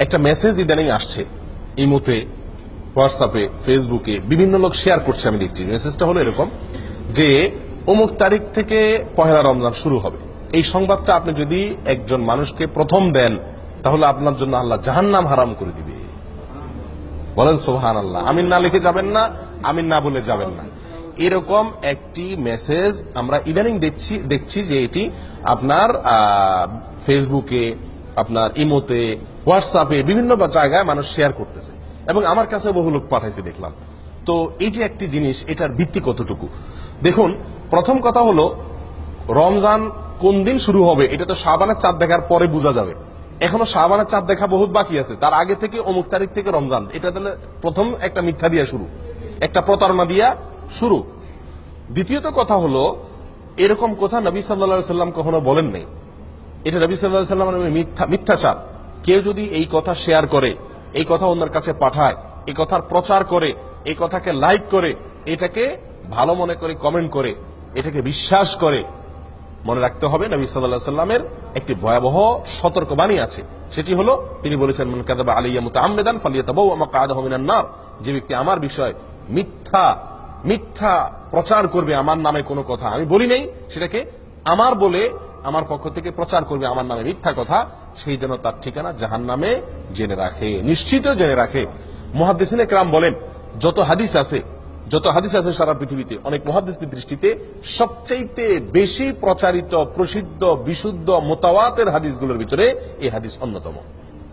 একটা মেসেজ ইদানিং আসছে ইমোতে, হোয়াটসঅ্যাপে, ফেসবুকে বিভিন্ন লোক শেয়ার করছে, আমি দেখছি। মেসেজটা হলো এরকম যে অমুক তারিখ থেকে পহেলা রমজান শুরু হবে। এই সংবাদটা আপনি যদি একজন মানুষকে প্রথম দেন তাহলে আপনার জন্য আল্লাহ জাহান্নাম হারাম করে দিবে। বলেন সুবহানাল্লাহ। আমিন না লিখে যাবেন না, আমিন না বলে যাবেন না। এরকম একটি মেসেজ আমরা ইদানিং দেখছি যে এটি আপনার ফেসবুকে, আপনার ইমোতে, হোয়াটসঅ্যাপে বিভিন্ন জায়গায় মানুষ শেয়ার করতেছে এবং আমার কাছে বহু লোক পাঠাইছে দেখলাম। তো এই যে একটি জিনিস, এটার ভিত্তি কতটুকু? দেখুন, প্রথম কথা হলো রমজান কোন দিন শুরু হবে এটা তো শাবানের চাঁদ দেখার পরে বোঝা যাবে। এখনো শাবানের চাঁদ দেখা বহুত বাকি আছে। তার আগে থেকে অমুক তারিখ থেকে রমজান, এটা তাহলে প্রথম একটা মিথ্যা দিয়া শুরু, একটা প্রতারণা দিয়া শুরু। দ্বিতীয়ত কথা হলো, এরকম কথা নবী সাল্লাল্লাহু আলাইহি সাল্লাম কখনো বলেন নাই। এটা নবী সাল্লাল্লাহু আলাইহি সাল্লামের মিথ্যাচার। কেউ যদি এই কথা শেয়ার করে, এই কথা অন্যের কাছে পাঠায়, এই কথার প্রচার করে, এই কথাকে লাইক করে, এটাকে ভালো মনে করে কমেন্ট করে, এটাকে বিশ্বাস করে, মনে রাখতে হবে নবী সাল্লাল্লাহু আলাইহি সাল্লামের একটি ভয়াবহ সতর্কবাণী আছে। সেটি হলো তিনি বলেছেন, মান কাযাবা আলাইয়া মুতাআম্মিদান ফালিয়াতাবাওয়া মাকআদাহু মিনান নার। যে ব্যক্তি আমার বিষয় মিথ্যা প্রচার করবে, আমার নামে কোনো কথা আমি বলি নাই, সেটাকে আমার বলে আমার পক্ষ থেকে প্রচার করবে আমার নামে মিথ্যা কথা, সেই জন্য তার ঠিকানা জাহান্নামে জেনে রাখে, নিশ্চিত জেনে রাখে। মুহাদ্দিসিনে কেরাম বলেন, যত হাদিস আছে সারা পৃথিবীতে, অনেক মুহাদ্দিসদের দৃষ্টিতে সবচাইতে বেশি প্রচারিত, প্রসিদ্ধ, বিশুদ্ধ, মুতাওয়াতির হাদিসগুলোর ভিতরে এই হাদিস অন্যতম।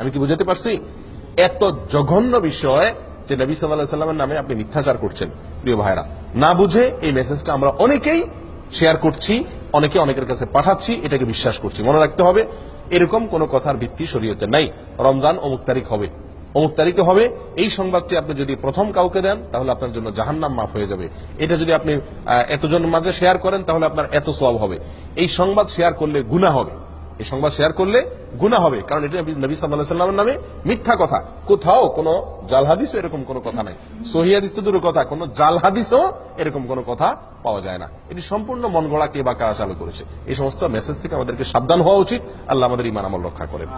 আমি কি বুঝাতে পারছি? এত জঘন্য বিষয় যে নবী সাল্লাল্লাহু আলাইহি সাল্লামের নামে আপনি মিথ্যাচার করছেন। প্রিয় ভাইরা, না বুঝে এই মেসেজটা আমরা অনেকেই শেয়ার করছি, অনেকের কাছে পাঠাচ্ছি, এটাকে বিশ্বাস করছি। মনে রাখতে হবে, এরকম কোন কথার ভিত্তি শরীয়তে নাই। রমজান অমুক তারিখ হবে, অমুক তারিখে হবে, এই সংবাদটি আপনি যদি প্রথম কাউকে দেন তাহলে আপনার জন্য জাহান্নাম মাফ হয়ে যাবে। এটা যদি আপনি এতজনের মাঝে শেয়ার করেন তাহলে আপনার এত সওয়াব হবে। এই সংবাদ শেয়ার করলে গুনাহ হবে, এই সংবাদ শেয়ার করলে গুনাহ হবে, কারণ এটা নবী সাল্লাল্লাহু আলাইহি সাল্লামের নামে মিথ্যা কথা। কোথাও কোনো জাল হাদিসও এরকম কোনো কথা নাই। সহিহ হাদিস তো দূরের কথা, কোনো জাল হাদিসও এরকম কোনো কথা পাওয়া যায় না। এটি সম্পূর্ণ মন গড়া কে বা কারা চালু করেছে। এই সমস্ত মেসেজ থেকে আমাদেরকে সাবধান হওয়া উচিত। আল্লাহ আমাদের ঈমান আমল রক্ষা করেন।